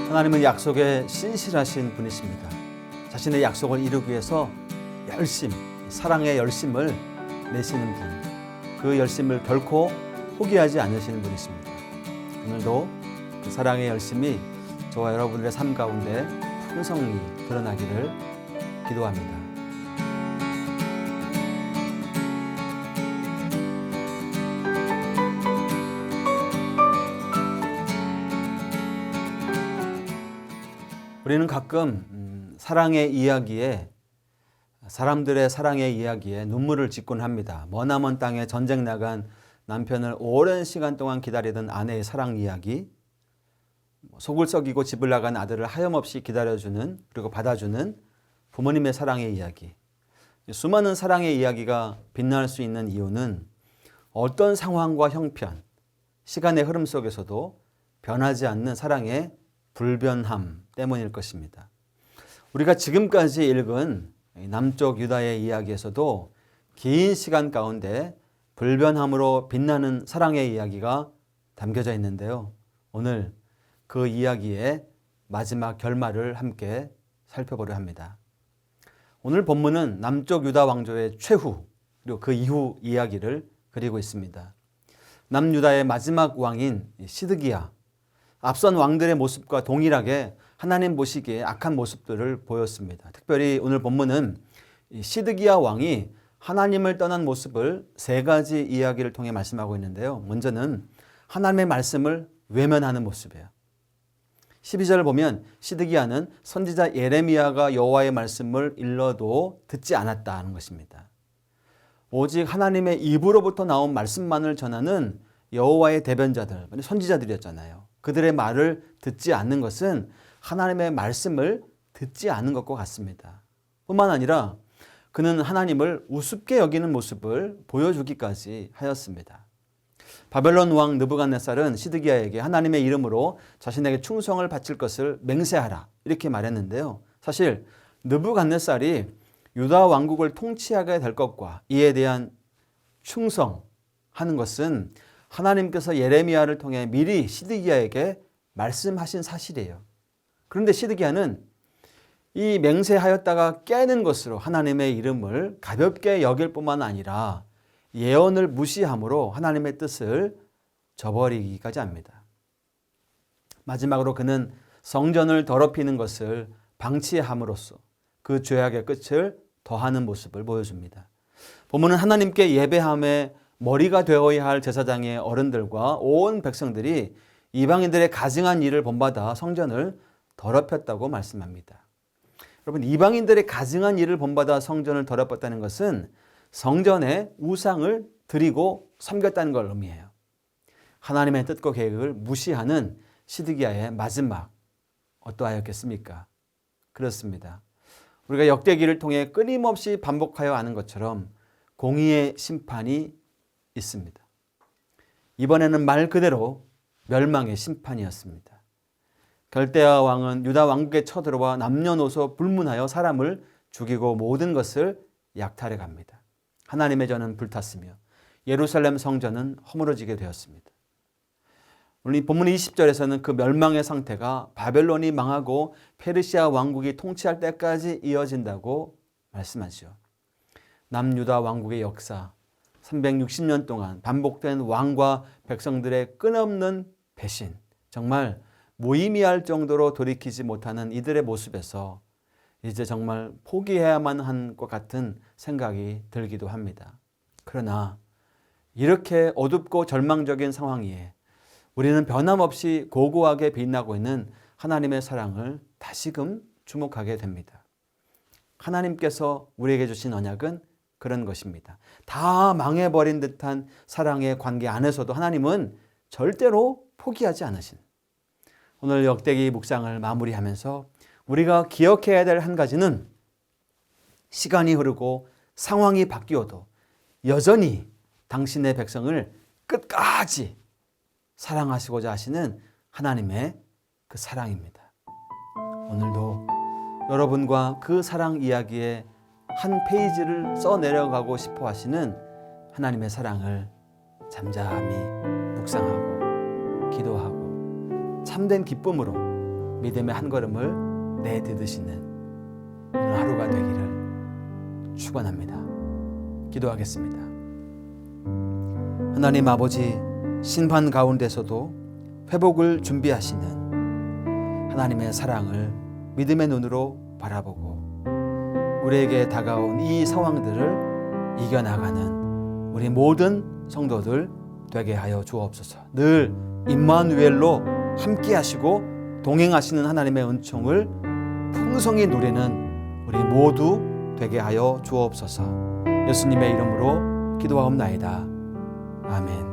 하나님은 약속에 신실하신 분이십니다. 자신의 약속을 이루기 위해서 사랑의 열심을 내시는 분, 그 열심을 결코 포기하지 않으시는 분이십니다. 오늘도 그 사랑의 열심이 저와 여러분들의 삶 가운데 풍성히 드러나기를 기도합니다. 우리는 가끔 사람들의 사랑의 이야기에 눈물을 짓곤 합니다. 머나먼 땅에 전쟁 나간 남편을 오랜 시간 동안 기다리던 아내의 사랑 이야기, 속을 썩이고 집을 나간 아들을 하염없이 기다려주는 그리고 받아주는 부모님의 사랑의 이야기. 수많은 사랑의 이야기가 빛날 수 있는 이유는 어떤 상황과 형편, 시간의 흐름 속에서도 변하지 않는 사랑의 불변함 때문일 것입니다. 우리가 지금까지 읽은 남쪽 유다의 이야기에서도 긴 시간 가운데 불변함으로 빛나는 사랑의 이야기가 담겨져 있는데요. 오늘 그 이야기의 마지막 결말을 함께 살펴보려 합니다. 오늘 본문은 남쪽 유다 왕조의 최후 그리고 그 이후 이야기를 그리고 있습니다. 남유다의 마지막 왕인 시드기야, 앞선 왕들의 모습과 동일하게 하나님 보시기에 악한 모습들을 보였습니다. 특별히 오늘 본문은 시드기야 왕이 하나님을 떠난 모습을 세 가지 이야기를 통해 말씀하고 있는데요. 먼저는 하나님의 말씀을 외면하는 모습이에요. 12절을 보면 시드기야는 선지자 예레미야가 여호와의 말씀을 일러도 듣지 않았다는 것입니다. 오직 하나님의 입으로부터 나온 말씀만을 전하는 여호와의 대변자들, 선지자들이었잖아요. 그들의 말을 듣지 않는 것은 하나님의 말씀을 듣지 않는 것과 같습니다. 뿐만 아니라 그는 하나님을 우습게 여기는 모습을 보여주기까지 하였습니다. 바벨론 왕 느부갓네살은 시드기야에게 하나님의 이름으로 자신에게 충성을 바칠 것을 맹세하라 이렇게 말했는데요. 사실 느부갓네살이 유다 왕국을 통치하게 될 것과 이에 대한 충성하는 것은 하나님께서 예레미야를 통해 미리 시드기야에게 말씀하신 사실이에요. 그런데 시드기야는 이 맹세하였다가 깨는 것으로 하나님의 이름을 가볍게 여길 뿐만 아니라 예언을 무시함으로 하나님의 뜻을 저버리기까지 합니다. 마지막으로 그는 성전을 더럽히는 것을 방치함으로써 그 죄악의 끝을 더하는 모습을 보여줍니다. 본문은 하나님께 예배함에 머리가 되어야 할 제사장의 어른들과 온 백성들이 이방인들의 가증한 일을 본받아 성전을 더럽혔다고 말씀합니다. 여러분, 이방인들의 가증한 일을 본받아 성전을 더럽혔다는 것은 성전에 우상을 드리고 섬겼다는 걸 의미해요. 하나님의 뜻과 계획을 무시하는 시드기야의 마지막 어떠하였겠습니까? 그렇습니다. 우리가 역대기를 통해 끊임없이 반복하여 아는 것처럼 공의의 심판이 있습니다. 이번에는 말 그대로 멸망의 심판이었습니다. 결대야 왕은 유다 왕국에 쳐들어와 남녀노소 불문하여 사람을 죽이고 모든 것을 약탈해 갑니다. 하나님의 전은 불탔으며 예루살렘 성전은 허물어지게 되었습니다. 오늘 본문 20절에서는 그 멸망의 상태가 바벨론이 망하고 페르시아 왕국이 통치할 때까지 이어진다고 말씀하죠. 남유다 왕국의 역사 360년 동안 반복된 왕과 백성들의 끊없는 배신, 정말 무의미할 정도로 돌이키지 못하는 이들의 모습에서 이제 정말 포기해야만 한 것 같은 생각이 들기도 합니다. 그러나 이렇게 어둡고 절망적인 상황이에 우리는 변함없이 고고하게 빛나고 있는 하나님의 사랑을 다시금 주목하게 됩니다. 하나님께서 우리에게 주신 언약은 그런 것입니다. 다 망해버린 듯한 사랑의 관계 안에서도 하나님은 절대로 포기하지 않으신, 오늘 역대기 묵상을 마무리하면서 우리가 기억해야 될 한 가지는 시간이 흐르고 상황이 바뀌어도 여전히 당신의 백성을 끝까지 사랑하시고자 하시는 하나님의 그 사랑입니다. 오늘도 여러분과 그 사랑 이야기에 한 페이지를 써 내려가고 싶어 하시는 하나님의 사랑을 잠잠히 묵상하고 기도하고 참된 기쁨으로 믿음의 한 걸음을 내딛으시는 오늘 하루가 되기를 축원합니다. 기도하겠습니다. 하나님 아버지, 심판 가운데서도 회복을 준비하시는 하나님의 사랑을 믿음의 눈으로 바라보고 우리에게 다가온 이 상황들을 이겨나가는 우리 모든 성도들 되게 하여 주옵소서. 늘 임마누엘로 함께 하시고 동행하시는 하나님의 은총을 풍성히 누리는 우리 모두 되게 하여 주옵소서. 예수님의 이름으로 기도하옵나이다. 아멘.